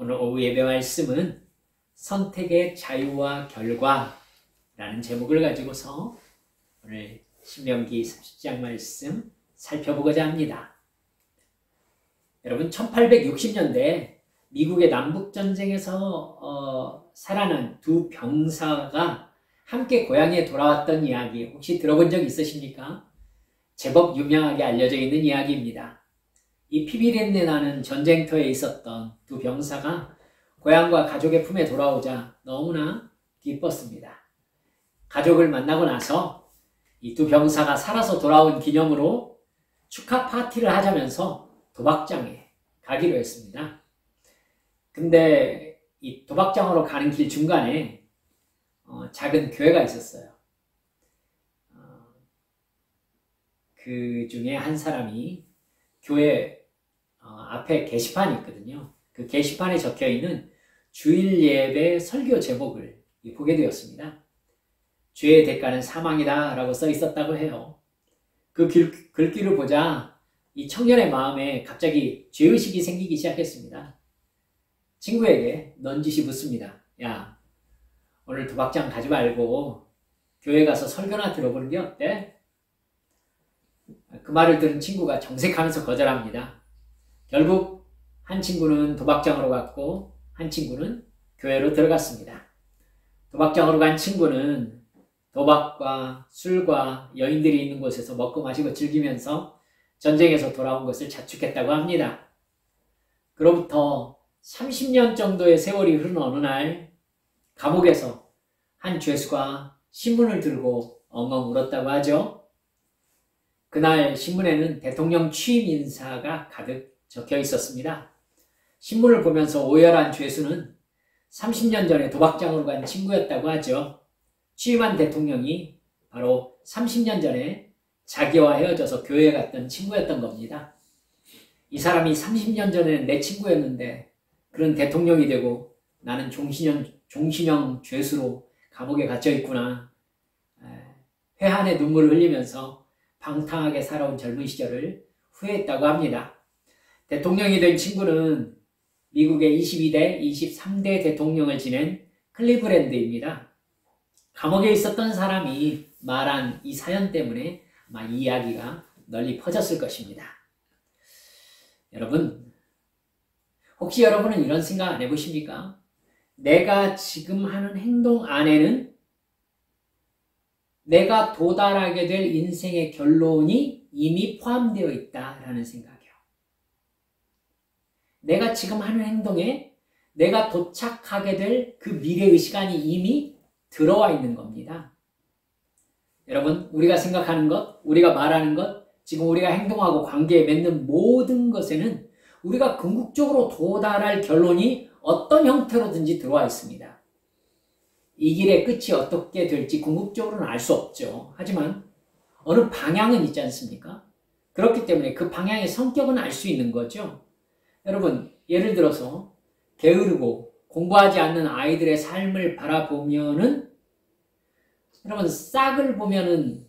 오늘 오후 예배 말씀은 선택의 자유와 결과라는 제목을 가지고서 오늘 신명기 30장 말씀 살펴보고자 합니다. 여러분 1860년대 미국의 남북전쟁에서 살아난 두 병사가 함께 고향에 돌아왔던 이야기 혹시 들어본 적 있으십니까? 제법 유명하게 알려져 있는 이야기입니다. 이 피비린내 나는 전쟁터에 있었던 두 병사가 고향과 가족의 품에 돌아오자 너무나 기뻤습니다. 가족을 만나고 나서 이 두 병사가 살아서 돌아온 기념으로 축하 파티를 하자면서 도박장에 가기로 했습니다. 근데 이 도박장으로 가는 길 중간에 작은 교회가 있었어요. 그 중에 한 사람이 교회 앞에 게시판이 있거든요. 그 게시판에 적혀있는 주일 예배 설교 제목을 보게 되었습니다. 죄의 대가는 사망이다 라고 써 있었다고 해요. 그 글귀를 보자 이 청년의 마음에 갑자기 죄의식이 생기기 시작했습니다. 친구에게 넌지시 묻습니다. 야, 오늘 도박장 가지 말고 교회 가서 설교나 들어보는 게 어때? 그 말을 들은 친구가 정색하면서 거절합니다. 결국 한 친구는 도박장으로 갔고 한 친구는 교회로 들어갔습니다. 도박장으로 간 친구는 도박과 술과 여인들이 있는 곳에서 먹고 마시고 즐기면서 전쟁에서 돌아온 것을 자축했다고 합니다. 그로부터 30년 정도의 세월이 흐른 어느 날 감옥에서 한 죄수가 신문을 들고 엉엉 울었다고 하죠. 그날 신문에는 대통령 취임 인사가 가득 적혀 있었습니다. 신문을 보면서 오열한 죄수는 30년 전에 도박장으로 간 친구였다고 하죠. 취임한 대통령이 바로 30년 전에 자기와 헤어져서 교회에 갔던 친구였던 겁니다. 이 사람이 30년 전에는 내 친구였는데 그런 대통령이 되고 나는 종신형 죄수로 감옥에 갇혀 있구나. 회한의 눈물을 흘리면서 방탕하게 살아온 젊은 시절을 후회했다고 합니다. 대통령이 된 친구는 미국의 22대, 23대 대통령을 지낸 클리브랜드입니다. 감옥에 있었던 사람이 말한 이 사연 때문에 아마 이 이야기가 널리 퍼졌을 것입니다. 여러분, 혹시 여러분은 이런 생각 안 해보십니까? 내가 지금 하는 행동 안에는 내가 도달하게 될 인생의 결론이 이미 포함되어 있다라는 생각이요. 내가 지금 하는 행동에 내가 도착하게 될 그 미래의 시간이 이미 들어와 있는 겁니다. 여러분, 우리가 생각하는 것, 우리가 말하는 것, 지금 우리가 행동하고 관계에 맺는 모든 것에는 우리가 궁극적으로 도달할 결론이 어떤 형태로든지 들어와 있습니다. 이 길의 끝이 어떻게 될지 궁극적으로는 알 수 없죠. 하지만 어느 방향은 있지 않습니까? 그렇기 때문에 그 방향의 성격은 알 수 있는 거죠. 여러분, 예를 들어서 게으르고 공부하지 않는 아이들의 삶을 바라보면은 여러분 싹을 보면은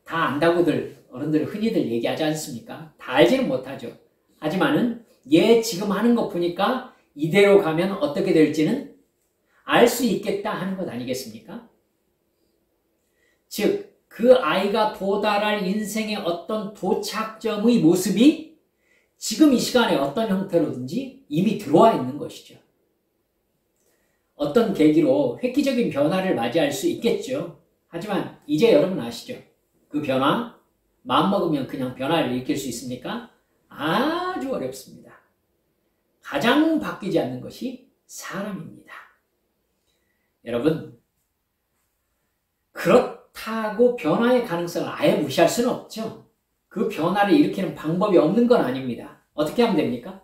다 안다고들 어른들 흔히들 얘기하지 않습니까? 다 알지는 못하죠. 하지만은 얘 지금 하는 거 보니까 이대로 가면 어떻게 될지는 알 수 있겠다 하는 것 아니겠습니까? 즉, 그 아이가 도달할 인생의 어떤 도착점의 모습이 지금 이 시간에 어떤 형태로든지 이미 들어와 있는 것이죠. 어떤 계기로 획기적인 변화를 맞이할 수 있겠죠. 하지만 이제 여러분 아시죠? 그 변화, 마음먹으면 그냥 변화를 일으킬 수 있습니까? 아주 어렵습니다. 가장 바뀌지 않는 것이 사람입니다. 여러분, 그렇다고 변화의 가능성을 아예 무시할 수는 없죠. 그 변화를 일으키는 방법이 없는 건 아닙니다. 어떻게 하면 됩니까?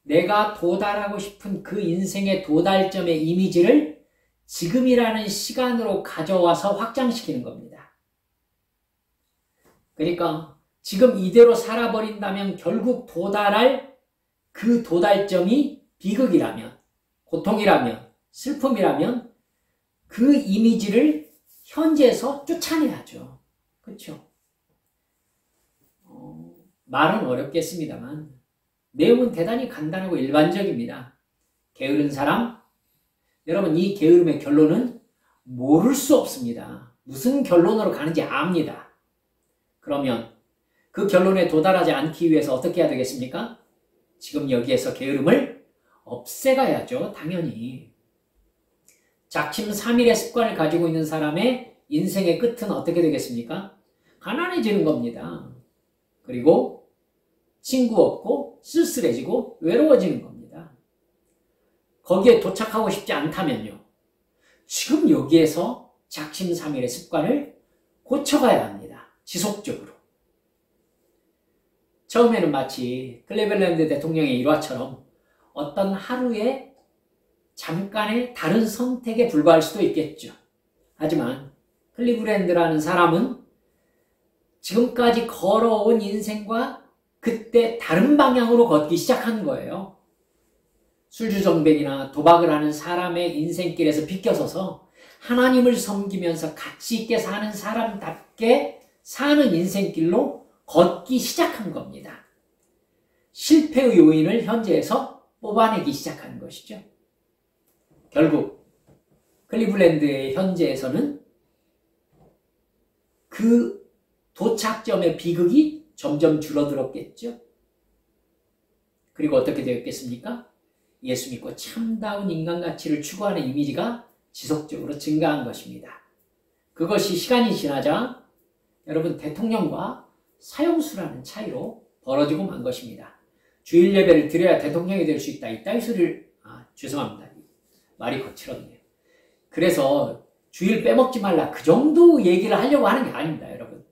내가 도달하고 싶은 그 인생의 도달점의 이미지를 지금이라는 시간으로 가져와서 확장시키는 겁니다. 그러니까 지금 이대로 살아버린다면 결국 도달할 그 도달점이 비극이라면, 고통이라면, 슬픔이라면 그 이미지를 현재에서 쫓아내야죠. 그렇죠? 말은 어렵겠습니다만 내용은 대단히 간단하고 일반적입니다. 게으른 사람, 여러분 이 게으름의 결론은 모를 수 없습니다. 무슨 결론으로 가는지 압니다. 그러면 그 결론에 도달하지 않기 위해서 어떻게 해야 되겠습니까? 지금 여기에서 게으름을 없애가야죠. 당연히. 작심삼일의 습관을 가지고 있는 사람의 인생의 끝은 어떻게 되겠습니까? 가난해지는 겁니다. 그리고 친구 없고 쓸쓸해지고 외로워지는 겁니다. 거기에 도착하고 싶지 않다면요. 지금 여기에서 작심삼일의 습관을 고쳐가야 합니다. 지속적으로. 처음에는 마치 클리블랜드 대통령의 일화처럼 어떤 하루의 잠깐의 다른 선택에 불과할 수도 있겠죠. 하지만 클리블랜드라는 사람은 지금까지 걸어온 인생과 그때 다른 방향으로 걷기 시작한 거예요. 술주정뱅이나 도박을 하는 사람의 인생길에서 비껴서서 하나님을 섬기면서 가치 있게 사는 사람답게 사는 인생길로 걷기 시작한 겁니다. 실패의 요인을 현재에서 뽑아내기 시작한 것이죠. 결국 클리블랜드의 현재에서는 그 도착점의 비극이 점점 줄어들었겠죠. 그리고 어떻게 되었겠습니까? 예수 믿고 참다운 인간가치를 추구하는 이미지가 지속적으로 증가한 것입니다. 그것이 시간이 지나자 여러분 대통령과 사형수라는 차이로 벌어지고 만 것입니다. 주일 예배를 드려야 대통령이 될 수 있다. 이따위 소리를 죄송합니다. 말이 거칠었네요. 그래서 주일 빼먹지 말라 그 정도 얘기를 하려고 하는 게 아닙니다. 여러분.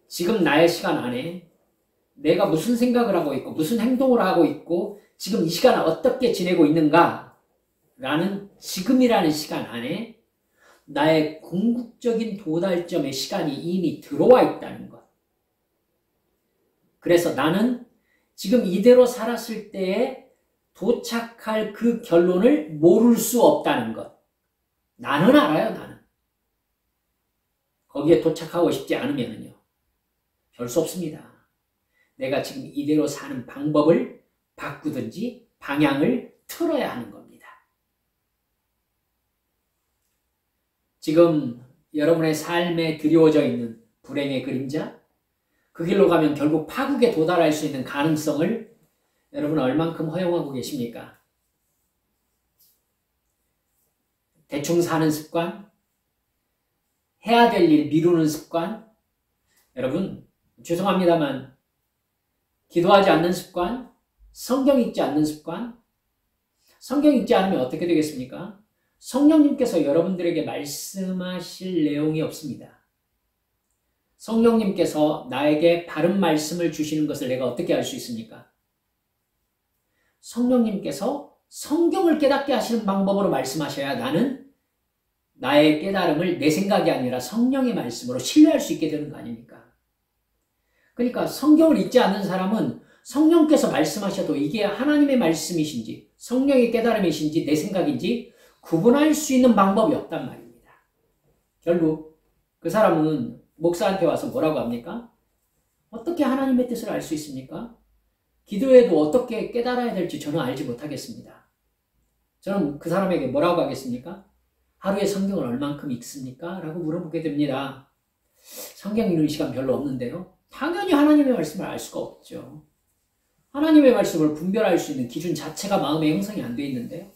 지금 나의 시간 안에 내가 무슨 생각을 하고 있고 무슨 행동을 하고 있고 지금 이 시간을 어떻게 지내고 있는가 라는 지금이라는 시간 안에 나의 궁극적인 도달점의 시간이 이미 들어와 있다는 것. 그래서 나는 지금 이대로 살았을 때에 도착할 그 결론을 모를 수 없다는 것. 나는 알아요, 나는. 거기에 도착하고 싶지 않으면요. 별 수 없습니다. 내가 지금 이대로 사는 방법을 바꾸든지 방향을 틀어야 하는 겁니다. 지금 여러분의 삶에 드리워져 있는 불행의 그림자, 그 길로 가면 결국 파국에 도달할 수 있는 가능성을 여러분 얼만큼 허용하고 계십니까? 대충 사는 습관, 해야 될 일 미루는 습관, 여러분 죄송합니다만 기도하지 않는 습관, 성경 읽지 않는 습관, 성경 읽지 않으면 어떻게 되겠습니까? 성령님께서 여러분들에게 말씀하실 내용이 없습니다. 성령님께서 나에게 바른 말씀을 주시는 것을 내가 어떻게 알 수 있습니까? 성령님께서 성경을 깨닫게 하시는 방법으로 말씀하셔야 나는 나의 깨달음을 내 생각이 아니라 성령의 말씀으로 신뢰할 수 있게 되는 거 아닙니까? 그러니까 성경을 읽지 않는 사람은 성령께서 말씀하셔도 이게 하나님의 말씀이신지 성령의 깨달음이신지 내 생각인지 구분할 수 있는 방법이 없단 말입니다. 결국 그 사람은 목사한테 와서 뭐라고 합니까? 어떻게 하나님의 뜻을 알 수 있습니까? 기도해도 어떻게 깨달아야 될지 저는 알지 못하겠습니다. 저는 그 사람에게 뭐라고 하겠습니까? 하루에 성경을 얼만큼 읽습니까? 라고 물어보게 됩니다. 성경 읽는 시간 별로 없는데요. 당연히 하나님의 말씀을 알 수가 없죠. 하나님의 말씀을 분별할 수 있는 기준 자체가 마음의 형성이 안 돼 있는데요.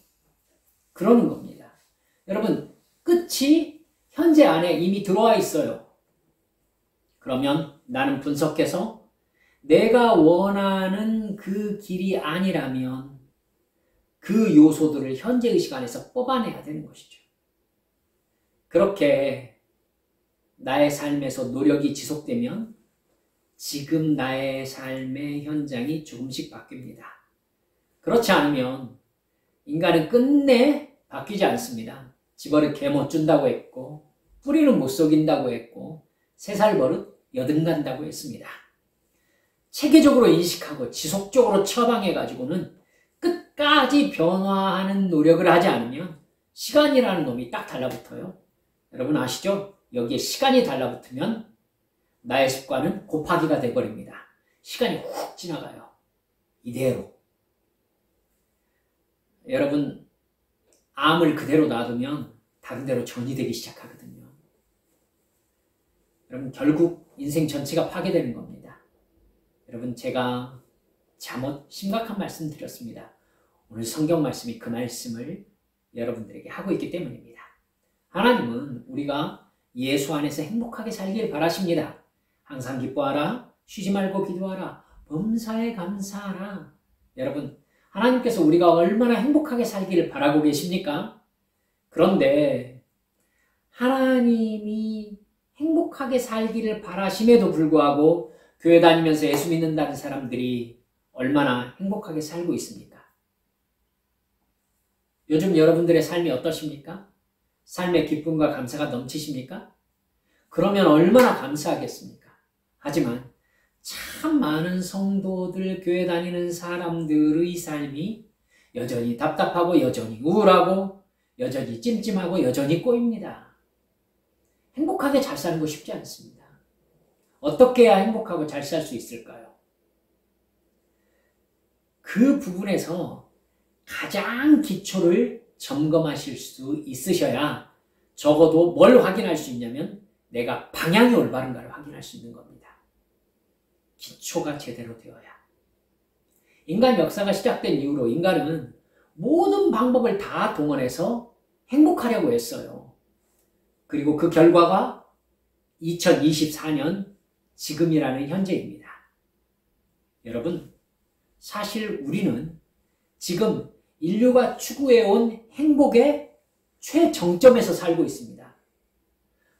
그러는 겁니다. 여러분, 끝이 현재 안에 이미 들어와 있어요. 그러면 나는 분석해서 내가 원하는 그 길이 아니라면 그 요소들을 현재의 시간에서 뽑아내야 되는 것이죠. 그렇게 나의 삶에서 노력이 지속되면 지금 나의 삶의 현장이 조금씩 바뀝니다. 그렇지 않으면 인간은 끝내 바뀌지 않습니다. 집어를 개 못 준다고 했고 뿌리는 못 속인다고 했고 새살 버릇 여든간다고 했습니다. 체계적으로 인식하고 지속적으로 처방해가지고는 끝까지 변화하는 노력을 하지 않으면 시간이라는 놈이 딱 달라붙어요. 여러분 아시죠? 여기에 시간이 달라붙으면 나의 습관은 곱하기가 돼버립니다. 시간이 훅 지나가요. 이대로. 여러분, 암을 그대로 놔두면 다른 데로 전이 되기 시작하거든요. 여러분, 결국 인생 전체가 파괴되는 겁니다. 여러분, 제가 잠옷 심각한 말씀 드렸습니다. 오늘 성경 말씀이 그 말씀을 여러분들에게 하고 있기 때문입니다. 하나님은 우리가 예수 안에서 행복하게 살길 바라십니다. 항상 기뻐하라, 쉬지 말고 기도하라, 범사에 감사하라. 여러분, 하나님께서 우리가 얼마나 행복하게 살기를 바라고 계십니까? 그런데 하나님이 행복하게 살기를 바라심에도 불구하고 교회 다니면서 예수 믿는다는 사람들이 얼마나 행복하게 살고 있습니까? 요즘 여러분들의 삶이 어떠십니까? 삶의 기쁨과 감사가 넘치십니까? 그러면 얼마나 감사하겠습니까? 하지만 참 많은 성도들, 교회 다니는 사람들의 삶이 여전히 답답하고 여전히 우울하고 여전히 찜찜하고 여전히 꼬입니다. 행복하게 잘 사는 거 쉽지 않습니다. 어떻게 해야 행복하고 잘 살 수 있을까요? 그 부분에서 가장 기초를 점검하실 수 있으셔야 적어도 뭘 확인할 수 있냐면 내가 방향이 올바른가를 확인할 수 있는 겁니다. 기초가 제대로 되어야. 인간 역사가 시작된 이후로 인간은 모든 방법을 다 동원해서 행복하려고 했어요. 그리고 그 결과가 2024년 지금이라는 현재입니다. 여러분, 사실 우리는 지금 인류가 추구해온 행복의 최정점에서 살고 있습니다.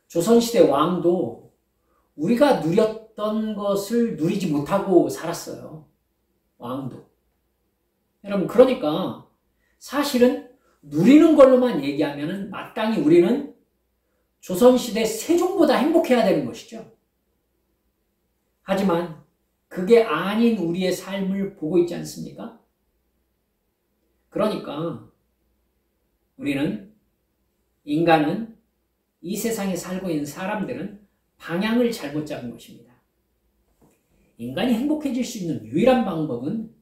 조선시대 왕도 우리가 누렸던 것을 누리지 못하고 살았어요. 왕도. 여러분, 그러니까 사실은 누리는 걸로만 얘기하면 마땅히 우리는 조선시대 세종보다 행복해야 되는 것이죠. 하지만 그게 아닌 우리의 삶을 보고 있지 않습니까? 그러니까 인간은 이 세상에 살고 있는 사람들은 방향을 잘못 잡은 것입니다. 인간이 행복해질 수 있는 유일한 방법은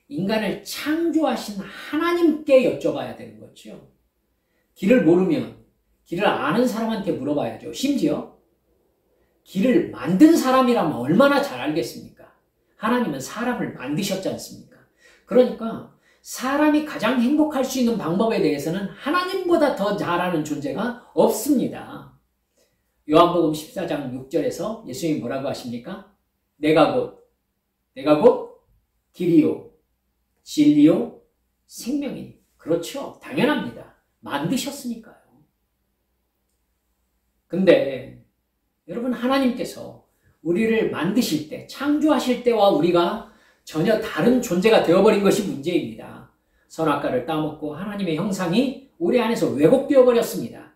인간을 창조하신 하나님께 여쭤봐야 되는 거죠. 길을 모르면 길을 아는 사람한테 물어봐야죠. 심지어 길을 만든 사람이라면 얼마나 잘 알겠습니까? 하나님은 사람을 만드셨지 않습니까? 그러니까 사람이 가장 행복할 수 있는 방법에 대해서는 하나님보다 더 잘 아는 존재가 없습니다. 요한복음 14장 6절에서 예수님이 뭐라고 하십니까? 내가 곧 길이요 진리요 생명이니. 그렇죠. 당연합니다. 만드셨으니까요. 근데 여러분, 하나님께서 우리를 만드실 때, 창조하실 때와 우리가 전혀 다른 존재가 되어버린 것이 문제입니다. 선악과를 따먹고 하나님의 형상이 우리 안에서 왜곡되어 버렸습니다.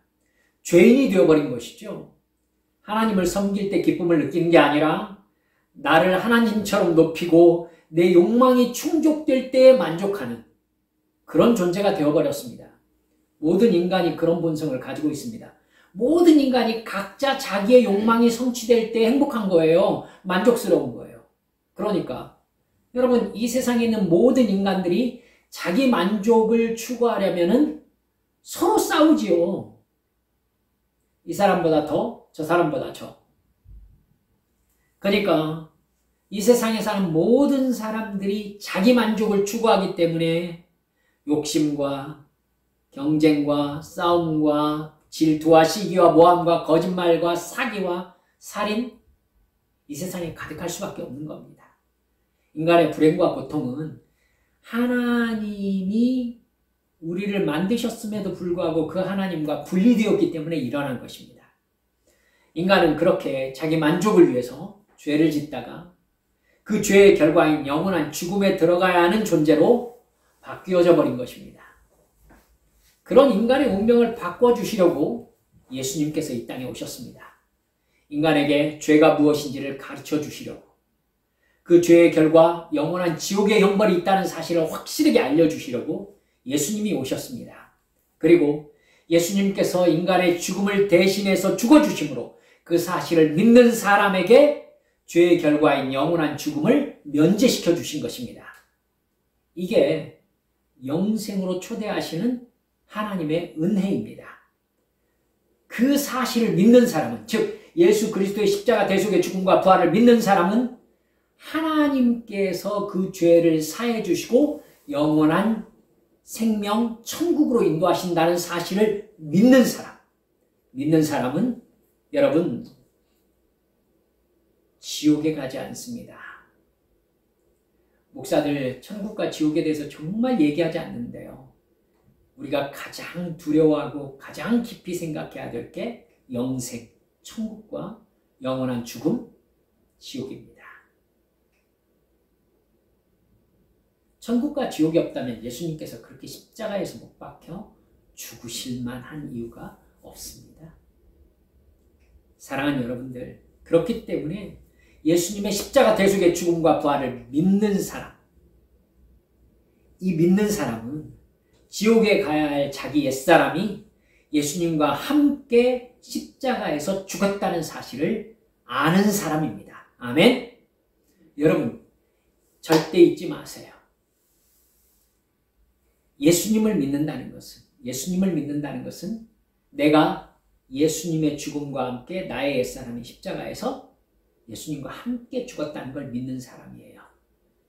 죄인이 되어버린 것이죠. 하나님을 섬길 때 기쁨을 느끼는 게 아니라 나를 하나님처럼 높이고 내 욕망이 충족될 때에 만족하는 그런 존재가 되어버렸습니다. 모든 인간이 그런 본성을 가지고 있습니다. 모든 인간이 각자 자기의 욕망이 성취될 때 행복한 거예요. 만족스러운 거예요. 그러니까 여러분, 이 세상에 있는 모든 인간들이 자기 만족을 추구하려면은 서로 싸우지요. 이 사람보다 더, 저 사람보다 저. 그러니까 이 세상에 사는 모든 사람들이 자기 만족을 추구하기 때문에 욕심과 경쟁과 싸움과 질투와 시기와 모함과 거짓말과 사기와 살인, 이 세상에 가득할 수밖에 없는 겁니다. 인간의 불행과 고통은 하나님이 우리를 만드셨음에도 불구하고 그 하나님과 분리되었기 때문에 일어난 것입니다. 인간은 그렇게 자기 만족을 위해서 죄를 짓다가 그 죄의 결과인 영원한 죽음에 들어가야 하는 존재로 바뀌어져 버린 것입니다. 그런 인간의 운명을 바꿔주시려고 예수님께서 이 땅에 오셨습니다. 인간에게 죄가 무엇인지를 가르쳐 주시려고, 그 죄의 결과 영원한 지옥의 형벌이 있다는 사실을 확실하게 알려주시려고 예수님이 오셨습니다. 그리고 예수님께서 인간의 죽음을 대신해서 죽어주심으로 그 사실을 믿는 사람에게 죄의 결과인 영원한 죽음을 면제시켜 주신 것입니다. 이게 영생으로 초대하시는 하나님의 은혜입니다. 그 사실을 믿는 사람은, 즉 예수 그리스도의 십자가 대속의 죽음과 부활을 믿는 사람은 하나님께서 그 죄를 사해 주시고 영원한 생명, 천국으로 인도하신다는 사실을 믿는 사람. 믿는 사람은 여러분 지옥에 가지 않습니다. 목사들 천국과 지옥에 대해서 정말 얘기하지 않는데요. 우리가 가장 두려워하고 가장 깊이 생각해야 될 게 영생, 천국과 영원한 죽음, 지옥입니다. 천국과 지옥이 없다면 예수님께서 그렇게 십자가에서 못 박혀 죽으실 만한 이유가 없습니다. 사랑하는 여러분들, 그렇기 때문에 예수님의 십자가 대속의 죽음과 부활을 믿는 사람, 이 믿는 사람은 지옥에 가야 할 자기 옛사람이 예수님과 함께 십자가에서 죽었다는 사실을 아는 사람입니다. 아멘? 여러분, 절대 잊지 마세요. 예수님을 믿는다는 것은 내가 예수님의 죽음과 함께 나의 옛사람이 십자가에서 예수님과 함께 죽었다는 걸 믿는 사람이에요.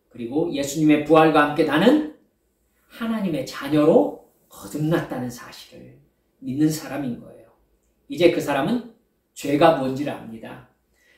그리고 예수님의 부활과 함께 나는 하나님의 자녀로 거듭났다는 사실을 믿는 사람인 거예요. 이제 그 사람은 죄가 뭔지를 압니다.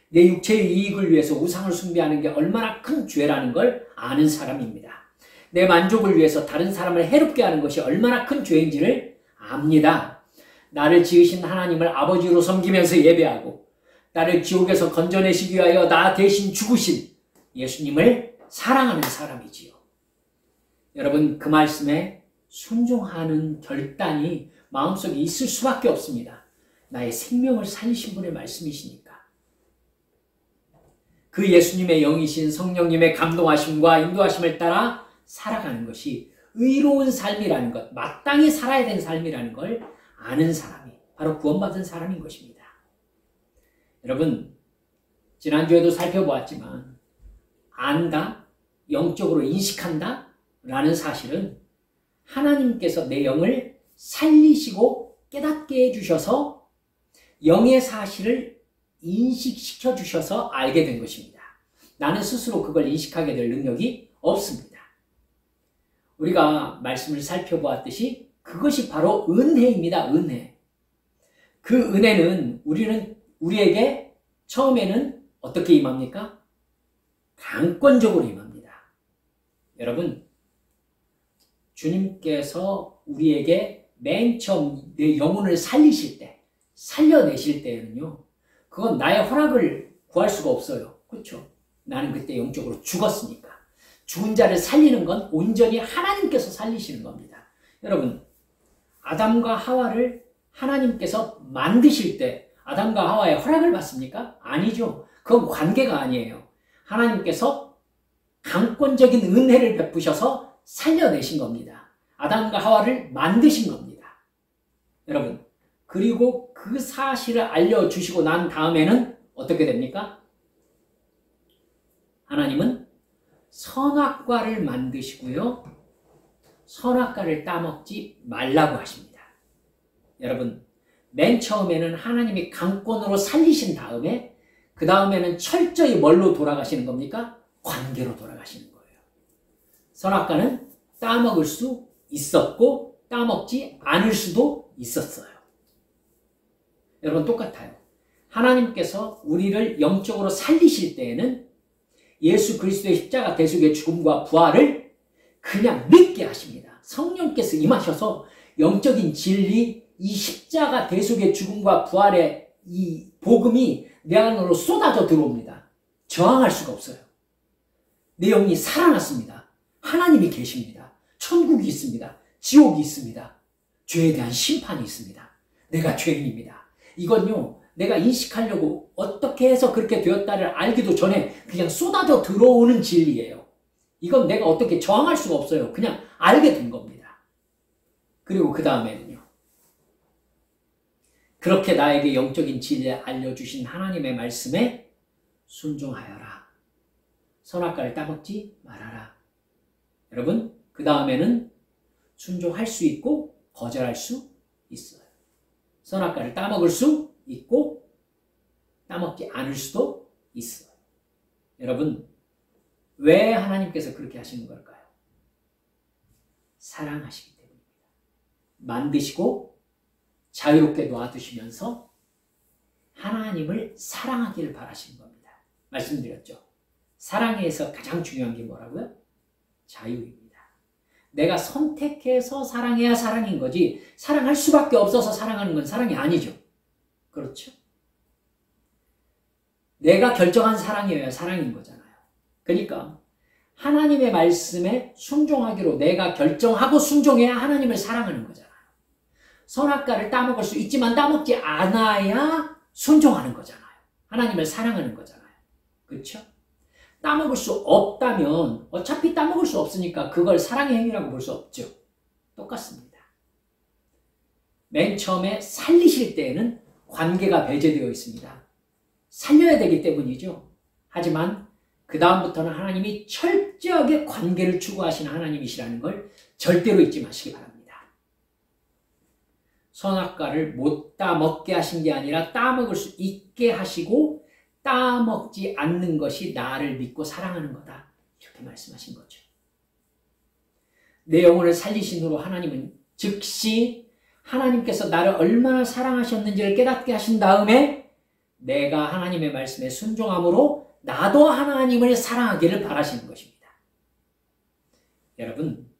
내 육체의 이익을 위해서 우상을 숭배하는 게 얼마나 큰 죄라는 걸 아는 사람입니다. 내 만족을 위해서 다른 사람을 해롭게 하는 것이 얼마나 큰 죄인지를 압니다. 나를 지으신 하나님을 아버지로 섬기면서 예배하고 나를 지옥에서 건져내시기 위하여 나 대신 죽으신 예수님을 사랑하는 사람이지요. 여러분, 그 말씀에 순종하는 결단이 마음속에 있을 수밖에 없습니다. 나의 생명을 살리신 분의 말씀이시니까. 그 예수님의 영이신 성령님의 감동하심과 인도하심을 따라 살아가는 것이 의로운 삶이라는 것, 마땅히 살아야 되는 삶이라는 걸 아는 사람이 바로 구원받은 사람인 것입니다. 여러분, 지난주에도 살펴보았지만 안다, 영적으로 인식한다 라는 사실은 하나님께서 내 영을 살리시고 깨닫게 해주셔서 영의 사실을 인식시켜 주셔서 알게 된 것입니다. 나는 스스로 그걸 인식하게 될 능력이 없습니다. 우리가 말씀을 살펴보았듯이 그것이 바로 은혜입니다. 은혜. 그 은혜는 우리에게 처음에는 어떻게 임합니까? 강권적으로 임합니다. 여러분, 주님께서 우리에게 맨 처음 내 영혼을 살리실 때, 살려내실 때에는요, 그건 나의 허락을 구할 수가 없어요. 그렇죠? 나는 그때 영적으로 죽었으니까. 죽은 자를 살리는 건 온전히 하나님께서 살리시는 겁니다. 여러분, 아담과 하와를 하나님께서 만드실 때 아담과 하와의 허락을 받습니까? 아니죠. 그건 관계가 아니에요. 하나님께서 강권적인 은혜를 베푸셔서 살려내신 겁니다. 아담과 하와를 만드신 겁니다. 여러분, 그리고 그 사실을 알려주시고 난 다음에는 어떻게 됩니까? 하나님은 선악과를 만드시고요, 선악과를 따먹지 말라고 하십니다. 여러분, 맨 처음에는 하나님이 강권으로 살리신 다음에 그 다음에는 철저히 뭘로 돌아가시는 겁니까? 관계로 돌아가시는 거예요. 선악과는 따먹을 수 있었고 따먹지 않을 수도 있었어요. 여러분, 똑같아요. 하나님께서 우리를 영적으로 살리실 때에는 예수 그리스도의 십자가 대속의 죽음과 부활을 그냥 믿게 하십니다. 성령께서 임하셔서 영적인 진리, 이 십자가 대속의 죽음과 부활의 이 복음이 내 안으로 쏟아져 들어옵니다. 저항할 수가 없어요. 내 영이 살아났습니다. 하나님이 계십니다. 천국이 있습니다. 지옥이 있습니다. 죄에 대한 심판이 있습니다. 내가 죄인입니다. 이건요, 내가 인식하려고 어떻게 해서 그렇게 되었다를 알기도 전에 그냥 쏟아져 들어오는 진리예요. 이건 내가 어떻게 저항할 수가 없어요. 그냥 알게 된 겁니다. 그리고 그 다음에는요, 그렇게 나에게 영적인 진리를 알려주신 하나님의 말씀에 순종하여라. 선악과를 따먹지 말아라. 여러분, 그 다음에는 순종할 수 있고 거절할 수 있어요. 선악과를 따먹을 수 있고 따먹지 않을 수도 있어요. 여러분, 왜 하나님께서 그렇게 하시는 걸까요? 사랑하시기 때문입니다. 만드시고 자유롭게 놔두시면서 하나님을 사랑하기를 바라시는 겁니다. 말씀드렸죠. 사랑에서 가장 중요한 게 뭐라고요? 자유입니다. 내가 선택해서 사랑해야 사랑인 거지, 사랑할 수밖에 없어서 사랑하는 건 사랑이 아니죠. 그렇죠? 내가 결정한 사랑이어야 사랑인 거잖아요. 그러니까 하나님의 말씀에 순종하기로 내가 결정하고 순종해야 하나님을 사랑하는 거잖아요. 선악과를 따먹을 수 있지만 따먹지 않아야 순종하는 거잖아요. 하나님을 사랑하는 거잖아요. 그렇죠? 따먹을 수 없다면 어차피 따먹을 수 없으니까 그걸 사랑의 행위라고 볼 수 없죠. 똑같습니다. 맨 처음에 살리실 때에는 관계가 배제되어 있습니다. 살려야 되기 때문이죠. 하지만 그 다음부터는 하나님이 철저하게 관계를 추구하시는 하나님이시라는 걸 절대로 잊지 마시기 바랍니다. 선악과를 못 따먹게 하신 게 아니라 따먹을 수 있게 하시고 따먹지 않는 것이 나를 믿고 사랑하는 거다. 이렇게 말씀하신 거죠. 내 영혼을 살리신 후로 하나님은 즉시 하나님께서 나를 얼마나 사랑하셨는지를 깨닫게 하신 다음에 내가 하나님의 말씀에 순종함으로 나도 하나님을 사랑하기를 바라시는 것입니다. 여러분,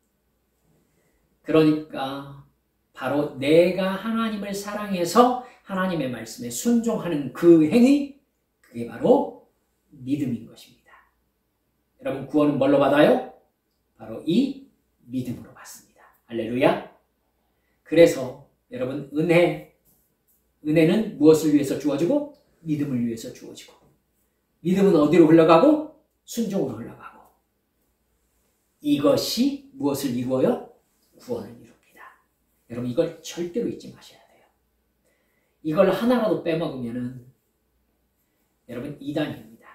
그러니까 바로 내가 하나님을 사랑해서 하나님의 말씀에 순종하는 그 행위, 그게 바로 믿음인 것입니다. 여러분, 구원은 뭘로 받아요? 바로 이 믿음으로 받습니다. 할렐루야. 그래서 여러분, 은혜는 무엇을 위해서 주어지고? 믿음을 위해서 주어지고, 믿음은 어디로 흘러가고? 순종으로 흘러가고, 이것이 무엇을 이루어요? 구원을 이룹니다. 여러분, 이걸 절대로 잊지 마셔야 돼요. 이걸 하나라도 빼먹으면은 여러분, 이단입니다.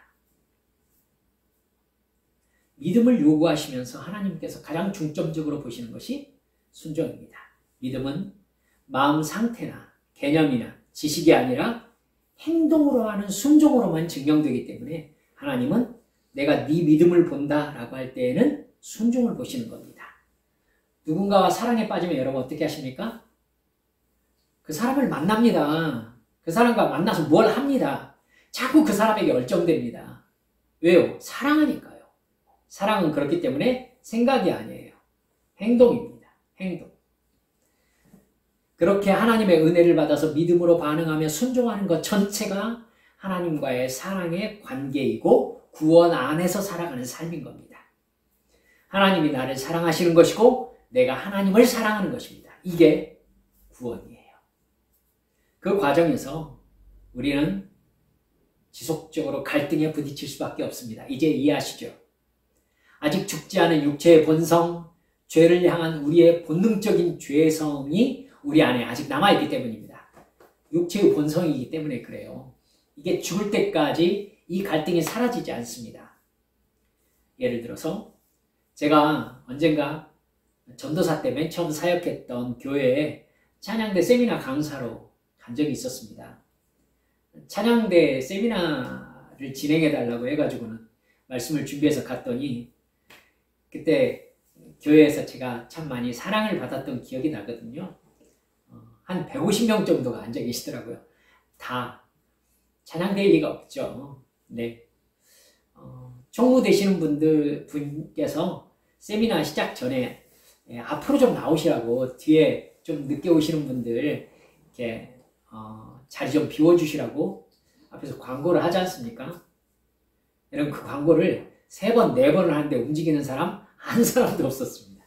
믿음을 요구하시면서 하나님께서 가장 중점적으로 보시는 것이 순종입니다. 믿음은 마음 상태나 개념이나 지식이 아니라 행동으로 하는 순종으로만 증명되기 때문에 하나님은 내가 네 믿음을 본다라고 할 때에는 순종을 보시는 겁니다. 누군가와 사랑에 빠지면 여러분 어떻게 하십니까? 그 사람을 만납니다. 그 사람과 만나서 뭘 합니다. 자꾸 그 사람에게 얼쩡됩니다. 왜요? 사랑하니까요. 사랑은 그렇기 때문에 생각이 아니에요. 행동입니다. 행동. 그렇게 하나님의 은혜를 받아서 믿음으로 반응하며 순종하는 것 전체가 하나님과의 사랑의 관계이고 구원 안에서 살아가는 삶인 겁니다. 하나님이 나를 사랑하시는 것이고 내가 하나님을 사랑하는 것입니다. 이게 구원이에요. 그 과정에서 우리는 지속적으로 갈등에 부딪힐 수밖에 없습니다. 이제 이해하시죠? 아직 죽지 않은 육체의 본성, 죄를 향한 우리의 본능적인 죄성이 우리 안에 아직 남아있기 때문입니다. 육체의 본성이기 때문에 그래요. 이게 죽을 때까지 이 갈등이 사라지지 않습니다. 예를 들어서 제가 언젠가 전도사 때 맨 처음 사역했던 교회에 찬양대 세미나 강사로 간 적이 있었습니다. 찬양대 세미나를 진행해달라고 해가지고는 말씀을 준비해서 갔더니 그때 교회에서 제가 참 많이 사랑을 받았던 기억이 나거든요. 한 150명 정도가 앉아 계시더라고요. 다 찬양될 리가 없죠. 네. 총무 되시는 분께서 세미나 시작 전에 앞으로 좀 나오시라고, 뒤에 좀 늦게 오시는 분들 이렇게 자리 좀 비워주시라고 앞에서 광고를 하지 않습니까? 여러분, 그 광고를 3번, 4번을 하는데 움직이는 사람 한 사람도 없었습니다.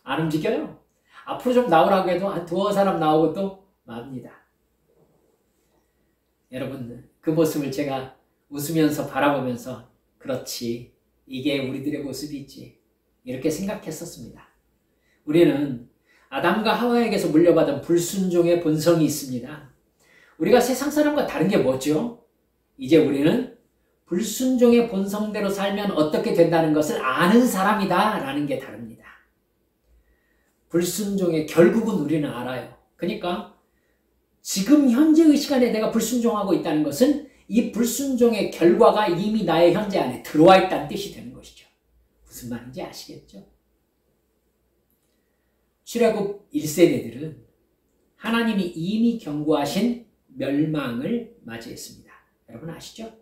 안 움직여요. 앞으로 좀 나오라고 해도 한 2사람 나오고 또 맙니다. 여러분, 그 모습을 제가 웃으면서 바라보면서 그렇지, 이게 우리들의 모습이지, 이렇게 생각했었습니다. 우리는 아담과 하와에게서 물려받은 불순종의 본성이 있습니다. 우리가 세상 사람과 다른 게 뭐죠? 이제 우리는 불순종의 본성대로 살면 어떻게 된다는 것을 아는 사람이다 라는 게 다릅니다. 불순종의 결국은 우리는 알아요. 그러니까 지금 현재의 시간에 내가 불순종하고 있다는 것은 이 불순종의 결과가 이미 나의 현재 안에 들어와 있다는 뜻이 되는 것이죠. 무슨 말인지 아시겠죠? 출애굽 1세대들은 하나님이 이미 경고하신 멸망을 맞이했습니다. 여러분 아시죠?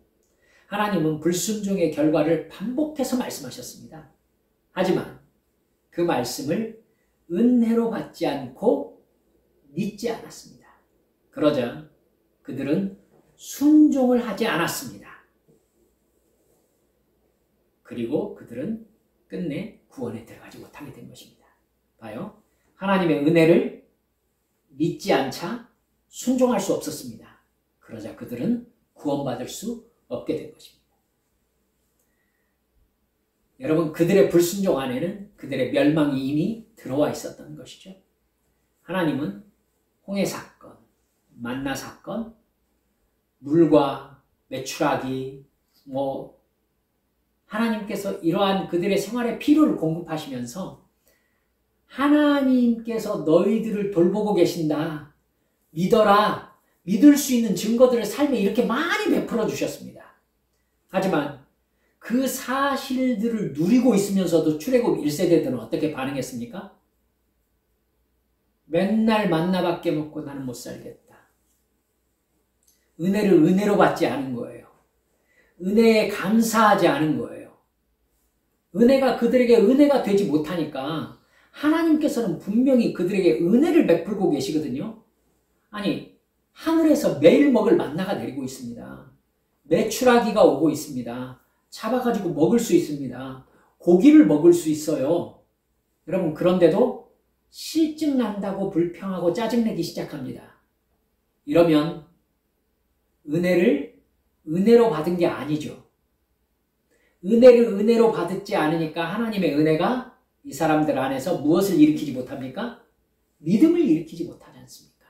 하나님은 불순종의 결과를 반복해서 말씀하셨습니다. 하지만 그 말씀을 은혜로 받지 않고 믿지 않았습니다. 그러자 그들은 순종을 하지 않았습니다. 그리고 그들은 끝내 구원에 들어가지 못하게 된 것입니다. 봐요. 하나님의 은혜를 믿지 않자 순종할 수 없었습니다. 그러자 그들은 구원받을 수 없게 된 것입니다. 여러분, 그들의 불순종 안에는 그들의 멸망이 이미 들어와 있었던 것이죠. 하나님은 홍해 사건, 만나 사건, 물과 메추라기, 하나님께서 이러한 그들의 생활의 필요를 공급하시면서 하나님께서 너희들을 돌보고 계신다. 믿어라. 믿을 수 있는 증거들을 삶에 이렇게 많이 베풀어 주셨습니다. 하지만 그 사실들을 누리고 있으면서도 출애굽 1세대들은 어떻게 반응했습니까? 맨날 만나밖에 먹고 나는 못 살겠다. 은혜를 은혜로 받지 않은 거예요. 은혜에 감사하지 않은 거예요. 은혜가 그들에게 은혜가 되지 못하니까 하나님께서는 분명히 그들에게 은혜를 베풀고 계시거든요. 아니, 하늘에서 매일 먹을 만나가 내리고 있습니다. 메추라기가 오고 있습니다. 잡아가지고 먹을 수 있습니다. 고기를 먹을 수 있어요. 여러분, 그런데도 실증 난다고 불평하고 짜증내기 시작합니다. 이러면 은혜를 은혜로 받은 게 아니죠. 은혜를 은혜로 받지 않으니까 하나님의 은혜가 이 사람들 안에서 무엇을 일으키지 못합니까? 믿음을 일으키지 못하지 않습니까?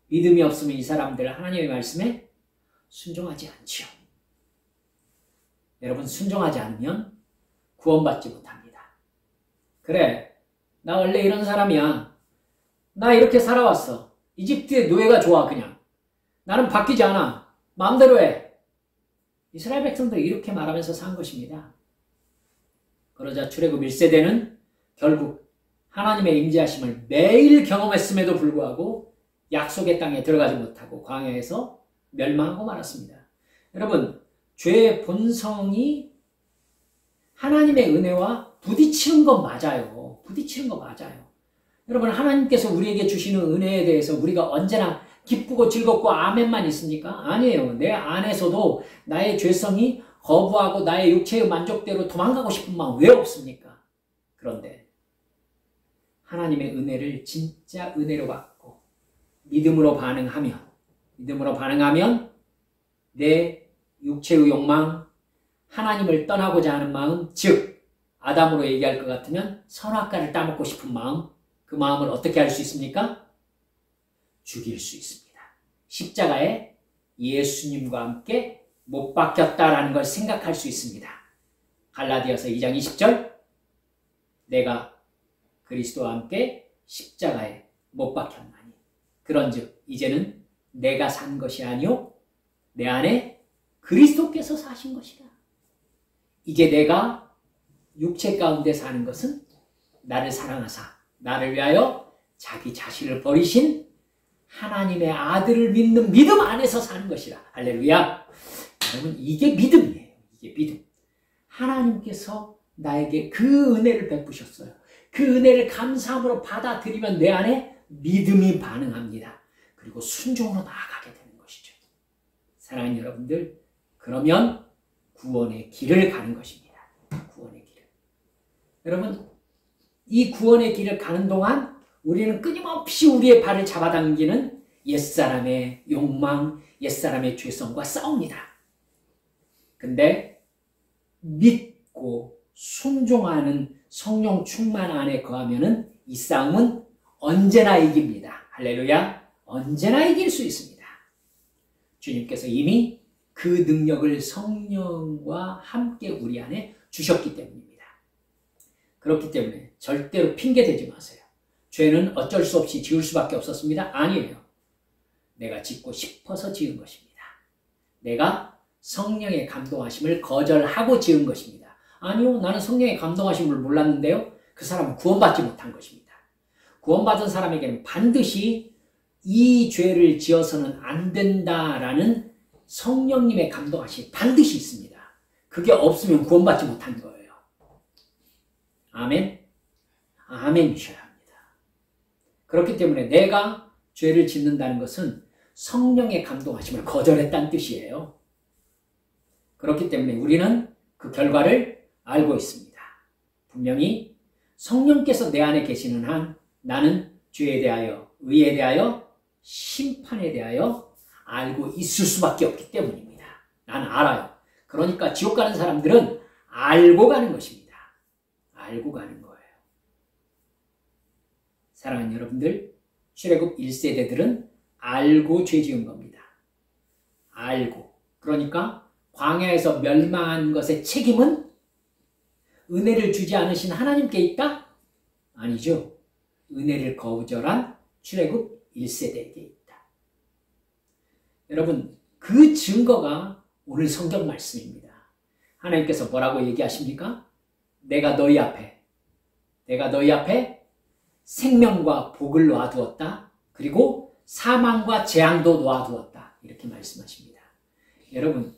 믿음이 없으면 이 사람들 하나님의 말씀에 순종하지 않지요. 여러분, 순종하지 않으면 구원받지 못합니다. 그래, 나 원래 이런 사람이야. 나 이렇게 살아왔어. 이집트의 노예가 좋아, 그냥. 나는 바뀌지 않아. 마음대로 해. 이스라엘 백성들이 이렇게 말하면서 산 것입니다. 그러자 출애굽 1세대는 결국 하나님의 임재하심을 매일 경험했음에도 불구하고 약속의 땅에 들어가지 못하고 광야에서 멸망하고 말았습니다. 여러분, 죄의 본성이 하나님의 은혜와 부딪히는 건 맞아요. 부딪히는 거 맞아요. 여러분, 하나님께서 우리에게 주시는 은혜에 대해서 우리가 언제나 기쁘고 즐겁고 아멘만 있습니까? 아니에요. 내 안에서도 나의 죄성이 거부하고 나의 육체의 만족대로 도망가고 싶은 마음 왜 없습니까? 그런데 하나님의 은혜를 진짜 은혜로 받고 믿음으로 반응하면 내 육체의 욕망, 하나님을 떠나고자 하는 마음, 즉 아담으로 얘기할 것 같으면 선악과를 따먹고 싶은 마음, 그 마음을 어떻게 할 수 있습니까? 죽일 수 있습니다. 십자가에 예수님과 함께 못 박혔다라는 걸 생각할 수 있습니다. 갈라디아서 2장 20절, 내가 그리스도와 함께 십자가에 못 박혔나니 그런즉 이제는 내가 산 것이 아니요 내 안에 그리스도께서 사신 것이라. 이제 내가 육체 가운데 사는 것은 나를 사랑하사 나를 위하여 자기 자신을 버리신 하나님의 아들을 믿는 믿음 안에서 사는 것이라. 할렐루야. 여러분, 이게 믿음이에요. 이게 믿음. 하나님께서 나에게 그 은혜를 베푸셨어요. 그 은혜를 감사함으로 받아들이면 내 안에 믿음이 반응합니다. 그리고 순종으로 나아가게 되는 것이죠. 사랑하는 여러분들, 그러면 구원의 길을 가는 것입니다. 구원의 길을. 여러분, 이 구원의 길을 가는 동안 우리는 끊임없이 우리의 발을 잡아당기는 옛사람의 욕망, 옛사람의 죄성과 싸웁니다. 근데 믿고 순종하는 성령 충만 안에 거하면은 이 싸움은 언제나 이깁니다. 할렐루야. 언제나 이길 수 있습니다. 주님께서 이미 그 능력을 성령과 함께 우리 안에 주셨기 때문입니다. 그렇기 때문에 절대로 핑계대지 마세요. 죄는 어쩔 수 없이 지을 수밖에 없었습니다. 아니에요. 내가 짓고 싶어서 지은 것입니다. 내가 성령의 감동하심을 거절하고 지은 것입니다. 아니요, 나는 성령의 감동하심을 몰랐는데요. 그 사람은 구원받지 못한 것입니다. 구원받은 사람에게는 반드시 이 죄를 지어서는 안 된다라는 성령님의 감동하심이 반드시 있습니다. 그게 없으면 구원받지 못한 거예요. 아멘? 아멘이셔야 합니다. 그렇기 때문에 내가 죄를 짓는다는 것은 성령의 감동하심을 거절했다는 뜻이에요. 그렇기 때문에 우리는 그 결과를 알고 있습니다. 분명히 성령께서 내 안에 계시는 한 나는 죄에 대하여, 의에 대하여, 심판에 대하여 알고 있을 수밖에 없기 때문입니다. 나는 알아요. 그러니까 지옥 가는 사람들은 알고 가는 것입니다. 알고 가는 거예요. 사랑하는 여러분들, 출애굽 1세대들은 알고 죄 지은 겁니다. 알고. 그러니까 광야에서 멸망한 것의 책임은 은혜를 주지 않으신 하나님께 있다? 아니죠. 은혜를 거절한 출애굽 1세대에게 있다. 여러분, 그 증거가 오늘 성경 말씀입니다. 하나님께서 뭐라고 얘기하십니까? 내가 너희 앞에 생명과 복을 놓아두었다. 그리고 사망과 재앙도 놓아두었다. 이렇게 말씀하십니다. 여러분,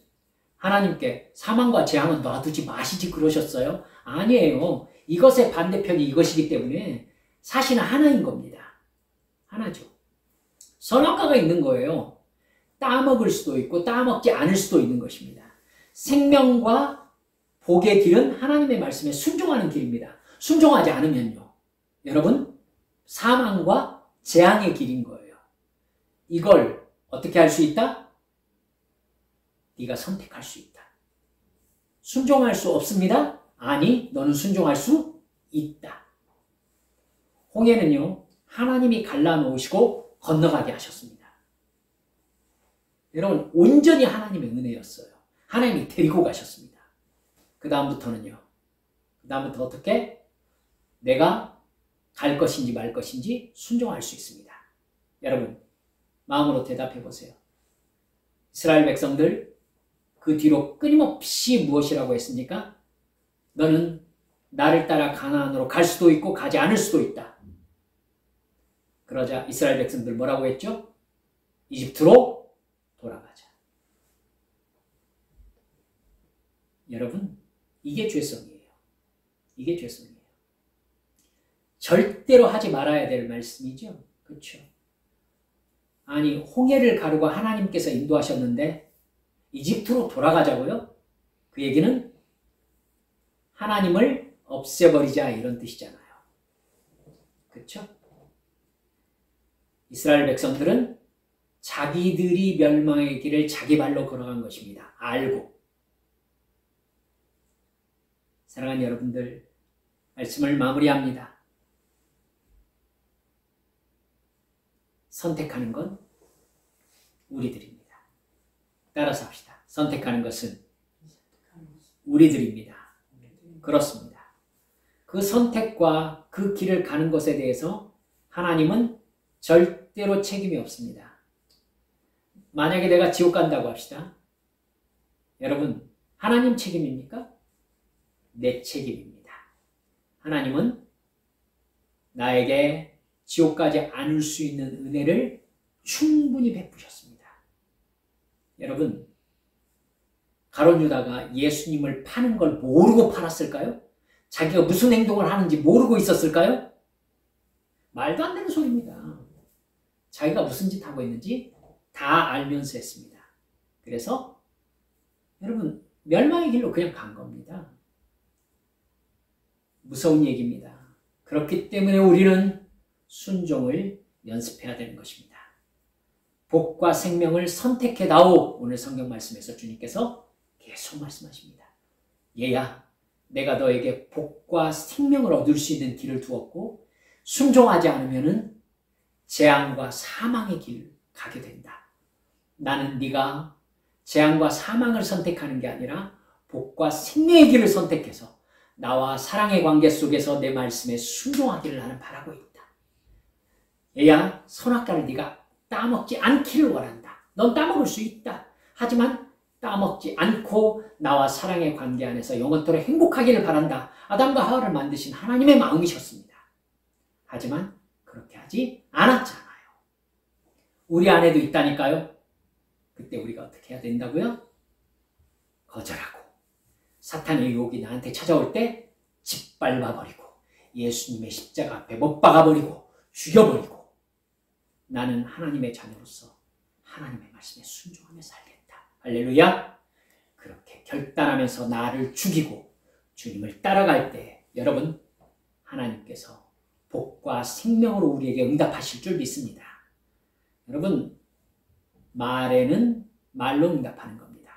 하나님께 사망과 재앙은 놔두지 마시지 그러셨어요? 아니에요. 이것의 반대편이 이것이기 때문에 사실은 하나인 겁니다. 하나죠. 선악과가 있는 거예요. 따먹을 수도 있고 따먹지 않을 수도 있는 것입니다. 생명과 복의 길은 하나님의 말씀에 순종하는 길입니다. 순종하지 않으면요, 여러분, 사망과 재앙의 길인 거예요. 이걸 어떻게 할 수 있다? 네가 선택할 수 있다. 순종할 수 없습니다. 아니, 너는 순종할 수 있다. 홍해는요, 하나님이 갈라놓으시고 건너가게 하셨습니다. 여러분, 온전히 하나님의 은혜였어요. 하나님이 데리고 가셨습니다. 그 다음부터는요, 그 다음부터 어떻게? 내가 갈 것인지 말 것인지 순종할 수 있습니다. 여러분, 마음으로 대답해 보세요. 이스라엘 백성들, 그 뒤로 끊임없이 무엇이라고 했습니까? 너는 나를 따라 가나안으로 갈 수도 있고 가지 않을 수도 있다. 그러자 이스라엘 백성들 뭐라고 했죠? 이집트로 돌아가자. 여러분, 이게 죄성이에요. 이게 죄성이에요. 절대로 하지 말아야 될 말씀이죠. 그렇죠? 아니, 홍해를 가르고 하나님께서 인도하셨는데 이집트로 돌아가자고요? 그 얘기는 하나님을 없애버리자 이런 뜻이잖아요. 그렇죠? 이스라엘 백성들은 자기들이 멸망의 길을 자기 발로 걸어간 것입니다. 알고. 사랑하는 여러분들, 말씀을 마무리합니다. 선택하는 건 우리들입니다. 따라서 합시다. 선택하는 것은 우리들입니다. 그렇습니다. 그 선택과 그 길을 가는 것에 대해서 하나님은 절대로 책임이 없습니다. 만약에 내가 지옥 간다고 합시다. 여러분, 하나님 책임입니까? 내 책임입니다. 하나님은 나에게 지옥 가지 않을 수 있는 은혜를 충분히 베푸셨습니다. 여러분, 가룟 유다가 예수님을 파는 걸 모르고 팔았을까요? 자기가 무슨 행동을 하는지 모르고 있었을까요? 말도 안 되는 소리입니다. 자기가 무슨 짓 하고 있는지 다 알면서 했습니다. 그래서 여러분, 멸망의 길로 그냥 간 겁니다. 무서운 얘기입니다. 그렇기 때문에 우리는 순종을 연습해야 되는 것입니다. 복과 생명을 선택해다오. 오늘 성경 말씀에서 주님께서 계속 말씀하십니다. 얘야, 내가 너에게 복과 생명을 얻을 수 있는 길을 두었고 순종하지 않으면 재앙과 사망의 길을 가게 된다. 나는 네가 재앙과 사망을 선택하는 게 아니라 복과 생명의 길을 선택해서 나와 사랑의 관계 속에서 내 말씀에 순종하기를 나는 바라고 있다. 얘야, 선악과를 네가 따먹지 않기를 원한다. 넌 따먹을 수 있다. 하지만 따먹지 않고 나와 사랑의 관계 안에서 영원토록 행복하기를 바란다. 아담과 하와를 만드신 하나님의 마음이셨습니다. 하지만 그렇게 하지 않았잖아요. 우리 안에도 있다니까요. 그때 우리가 어떻게 해야 된다고요? 거절하고 사탄의 유혹이 나한테 찾아올 때 짓밟아버리고 예수님의 십자가 앞에 못 박아버리고 죽여버리고 나는 하나님의 자녀로서 하나님의 말씀에 순종하며 살겠다. 할렐루야. 그렇게 결단하면서 나를 죽이고 주님을 따라갈 때 여러분, 하나님께서 복과 생명으로 우리에게 응답하실 줄 믿습니다. 여러분, 말에는 말로 응답하는 겁니다.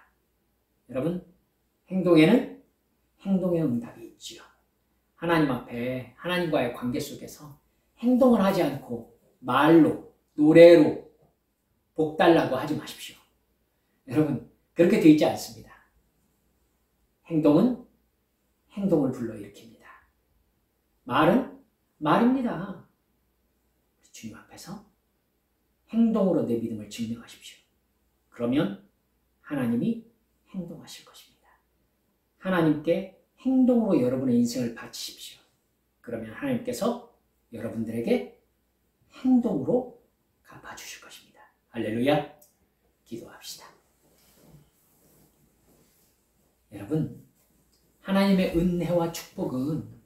여러분, 행동에는 행동의 응답이 있지요. 하나님 앞에 하나님과의 관계 속에서 행동을 하지 않고 말로, 노래로 복 달라고 하지 마십시오. 여러분, 그렇게 되어 있지 않습니다. 행동은 행동을 불러일으킵니다. 말은 말입니다. 주님 앞에서 행동으로 내 믿음을 증명하십시오. 그러면 하나님이 행동하실 것입니다. 하나님께 행동으로 여러분의 인생을 바치십시오. 그러면 하나님께서 여러분들에게 행동으로 갚아주실 것입니다. 할렐루야. 기도합시다. 여러분, 하나님의 은혜와 축복은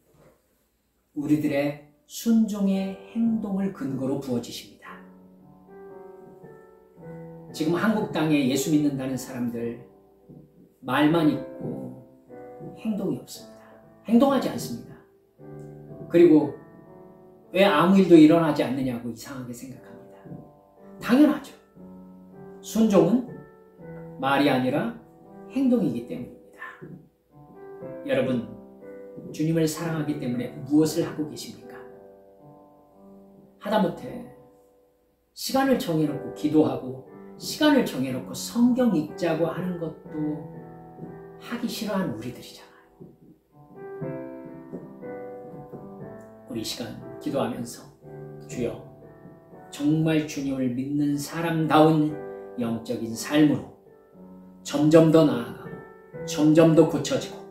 우리들의 순종의 행동을 근거로 부어지십니다. 지금 한국 땅에 예수 믿는다는 사람들 말만 있고 행동이 없습니다. 행동하지 않습니다. 그리고 왜 아무 일도 일어나지 않느냐고 이상하게 생각합니다. 당연하죠. 순종은 말이 아니라 행동이기 때문입니다. 여러분, 주님을 사랑하기 때문에 무엇을 하고 계십니까? 하다못해 시간을 정해놓고 기도하고 시간을 정해놓고 성경 읽자고 하는 것도 하기 싫어하는 우리들이잖아요. 우리 시간 기도하면서 주여, 정말 주님을 믿는 사람다운 영적인 삶으로 점점 더 나아가고 점점 더 고쳐지고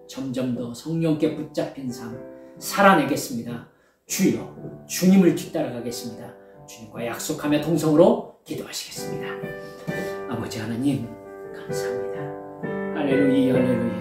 점점 더 성령께 붙잡힌 삶 살아내겠습니다. 주여, 주님을 뒤따라가겠습니다. 주님과 약속하며 통성으로 기도하시겠습니다. 아버지 하나님, 감사합니다. 할렐루야, 할렐루야.